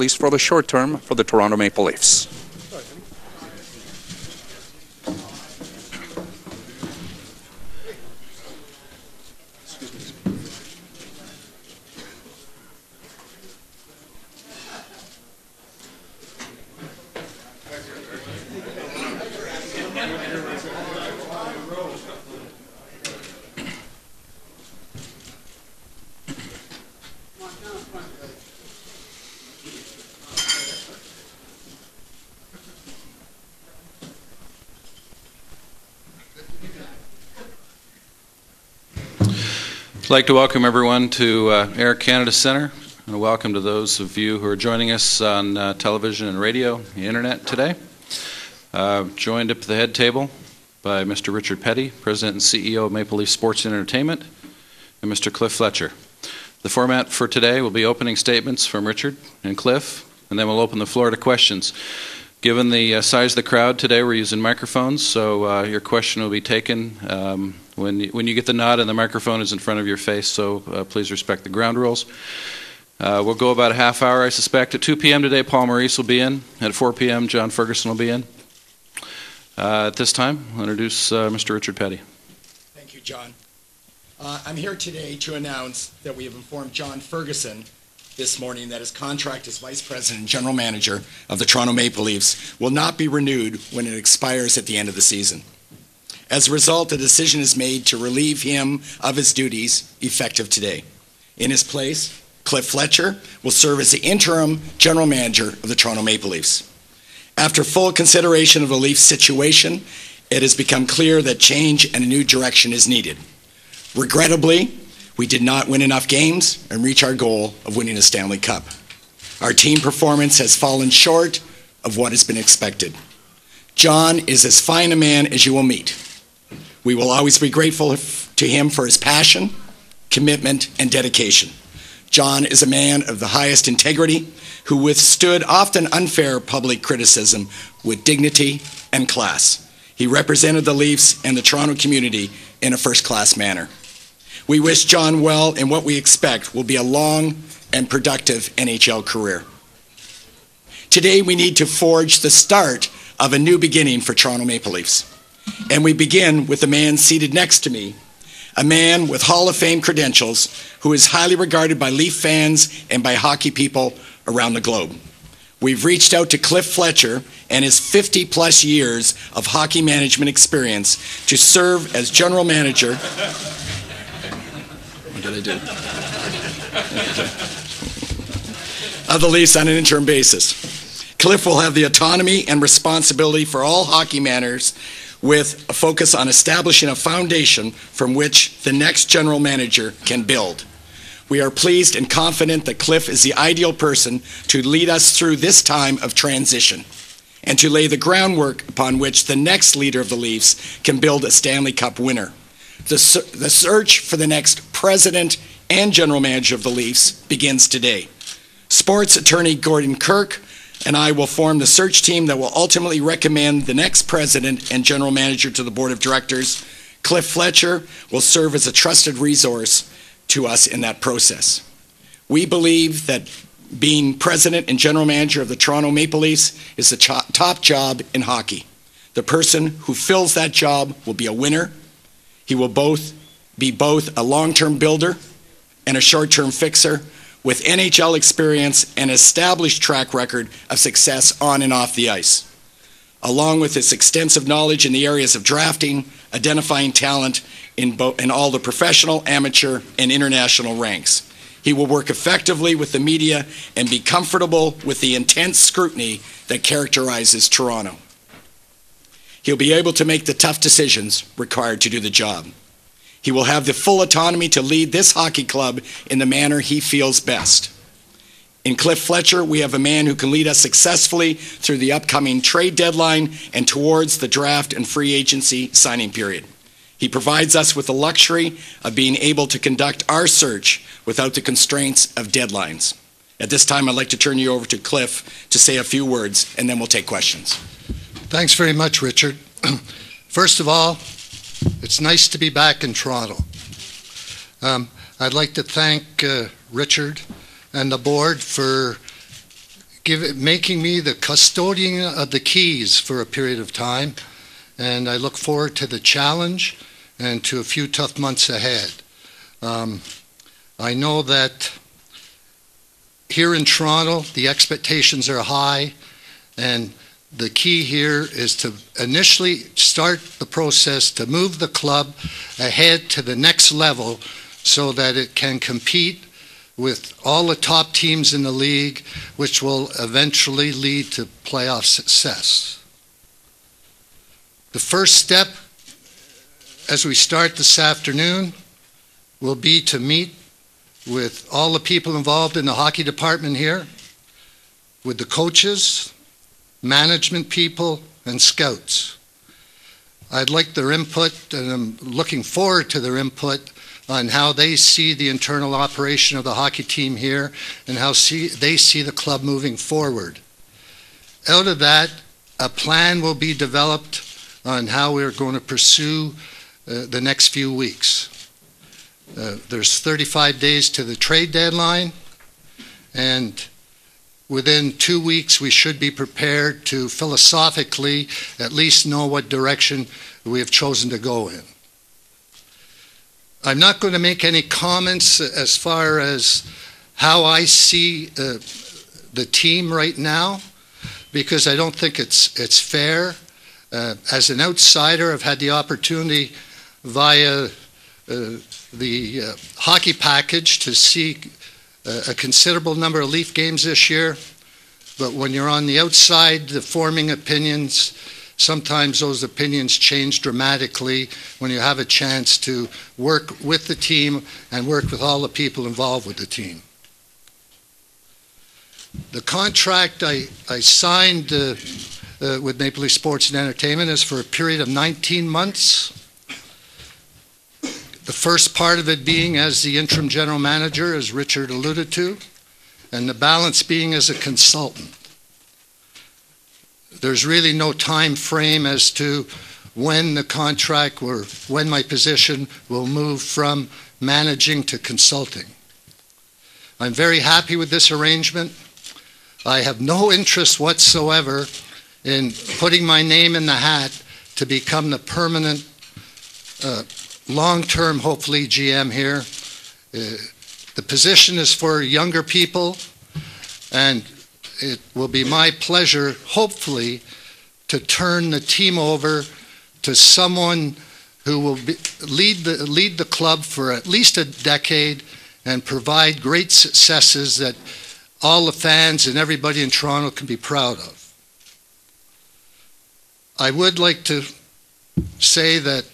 least for the short term, for the Toronto Maple Leafs. I'd like to welcome everyone to Air Canada Centre, and welcome to those of you who are joining us on television and radio, the internet today. Joined up at the head table by Mr. Richard Peddie, President and CEO of Maple Leaf Sports and Entertainment, and Mr. Cliff Fletcher. The format for today will be opening statements from Richard and Cliff, and then we'll open the floor to questions. Given the size of the crowd today, we're using microphones, so your question will be taken when you get the nod and the microphone is in front of your face, so please respect the ground rules. We'll go about a half hour, I suspect. At 2 p.m. today, Paul Maurice will be in. At 4 p.m., John Ferguson will be in. At this time, I'll introduce Mr. Richard Peddie. Thank you, John. I'm here today to announce that we have informed John Ferguson this morning that his contract as Vice President and General Manager of the Toronto Maple Leafs will not be renewed when it expires at the end of the season. As a result, a decision is made to relieve him of his duties effective today. In his place, Cliff Fletcher will serve as the interim General Manager of the Toronto Maple Leafs. After full consideration of the Leafs situation, it has become clear that change and a new direction is needed. Regrettably, we did not win enough games and reach our goal of winning a Stanley Cup. Our team performance has fallen short of what has been expected. John is as fine a man as you will meet. We will always be grateful to him for his passion, commitment, and dedication. John is a man of the highest integrity who withstood often unfair public criticism with dignity and class. He represented the Leafs and the Toronto community in a first-class manner. We wish John well in what we expect will be a long and productive NHL career. Today we need to forge the start of a new beginning for Toronto Maple Leafs. And we begin with the man seated next to me, a man with Hall of Fame credentials who is highly regarded by Leaf fans and by hockey people around the globe. We've reached out to Cliff Fletcher and his 50-plus years of hockey management experience to serve as General Manager. What did I do? Of the Leafs on an interim basis. Cliff will have the autonomy and responsibility for all hockey matters with a focus on establishing a foundation from which the next general manager can build. We are pleased and confident that Cliff is the ideal person to lead us through this time of transition and to lay the groundwork upon which the next leader of the Leafs can build a Stanley Cup winner. The search for the next president and general manager of the Leafs begins today. Sports attorney Gordon Kirk and I will form the search team that will ultimately recommend the next president and general manager to the board of directors. Cliff Fletcher will serve as a trusted resource to us in that process. We believe that being president and general manager of the Toronto Maple Leafs is the top job in hockey. The person who fills that job will be a winner. He will be both a long-term builder and a short-term fixer, with NHL experience and established track record of success on and off the ice, along with his extensive knowledge in the areas of drafting, identifying talent in all the professional, amateur, and international ranks. He will work effectively with the media and be comfortable with the intense scrutiny that characterizes Toronto. He'll be able to make the tough decisions required to do the job. He will have the full autonomy to lead this hockey club in the manner he feels best. In Cliff Fletcher, we have a man who can lead us successfully through the upcoming trade deadline and towards the draft and free agency signing period. He provides us with the luxury of being able to conduct our search without the constraints of deadlines. At this time, I'd like to turn you over to Cliff to say a few words, and then we'll take questions. Thanks very much, Richard. First of all, it's nice to be back in Toronto. I'd like to thank Richard and the board for making me the custodian of the keys for a period of time, and I look forward to the challenge and to a few tough months ahead. I know that here in Toronto, the expectations are high, and the key here is to initially start the process to move the club ahead to the next level so that it can compete with all the top teams in the league, which will eventually lead to playoff success. The first step as we start this afternoon will be to meet with all the people involved in the hockey department here, with the coaches, management people, and scouts. I'd like their input, and I'm looking forward to their input on how they see the internal operation of the hockey team here and how they see the club moving forward. Out of that, a plan will be developed on how we're going to pursue the next few weeks. There's 35 days to the trade deadline, and within 2 weeks we should be prepared to philosophically at least know what direction we have chosen to go in. I'm not going to make any comments as far as how I see the team right now, because I don't think it's fair. As an outsider, I've had the opportunity via the hockey package to see a considerable number of Leaf games this year, but when you're on the outside, the forming opinions, sometimes those opinions change dramatically when you have a chance to work with the team and work with all the people involved with the team. The contract I signed with Maple Leaf Sports and Entertainment is for a period of 19 months. The first part of it being as the interim general manager, as Richard alluded to, and the balance being as a consultant. There's really no time frame as to when the contract or when my position will move from managing to consulting. I'm very happy with this arrangement. I have no interest whatsoever in putting my name in the hat to become the permanent long-term, hopefully, GM here. The position is for younger people, and it will be my pleasure, hopefully, to turn the team over to someone who will lead the club for at least a decade and provide great successes that all the fans and everybody in Toronto can be proud of. I would like to say that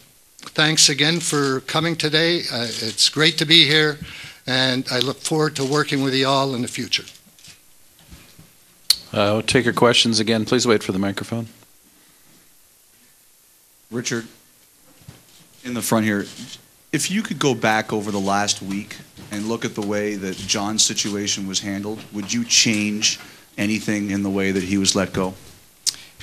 thanks again for coming today. It's great to be here, and I look forward to working with you all in the future. We'll take your questions again. Please wait for the microphone. Richard, in the front here, if you could go back over the last week and look at the way that John's situation was handled, would you change anything in the way that he was let go?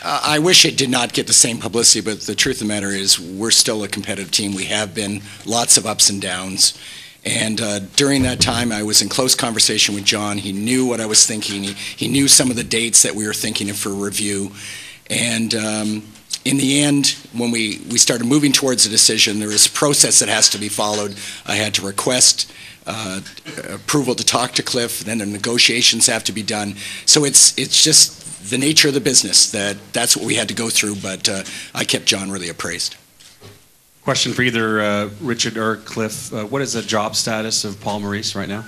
I wish it did not get the same publicity, but the truth of the matter is we're still a competitive team. We have been, lots of ups and downs. And during that time, I was in close conversation with John. He knew what I was thinking. He knew some of the dates that we were thinking of for review. And in the end, when we started moving towards a decision, there is a process that has to be followed. I had to request approval to talk to Cliff, then the negotiations have to be done. So it's just the nature of the business that's what we had to go through, but I kept John really appraised. Question for either Richard or Cliff. What is the job status of Paul Maurice right now?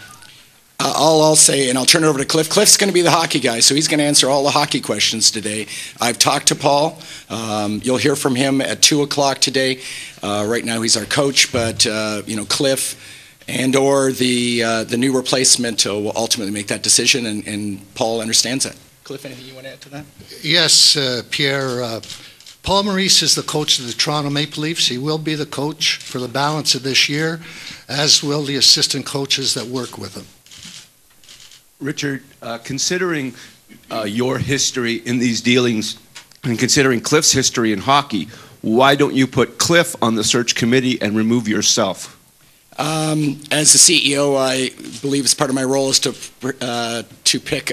I'll say, and I'll turn it over to Cliff. Cliff's going to be the hockey guy, so he's going to answer all the hockey questions today. I've talked to Paul. You'll hear from him at 2 o'clock today. Right now he's our coach, but Cliff and or the new replacement will ultimately make that decision, and Paul understands that. Cliff, anything you want to add to that? Yes, Pierre. Paul Maurice is the coach of the Toronto Maple Leafs. He will be the coach for the balance of this year, as will the assistant coaches that work with him. Richard, considering your history in these dealings and considering Cliff's history in hockey, why don't you put Cliff on the search committee and remove yourself? As the CEO, I believe as part of my role is to pick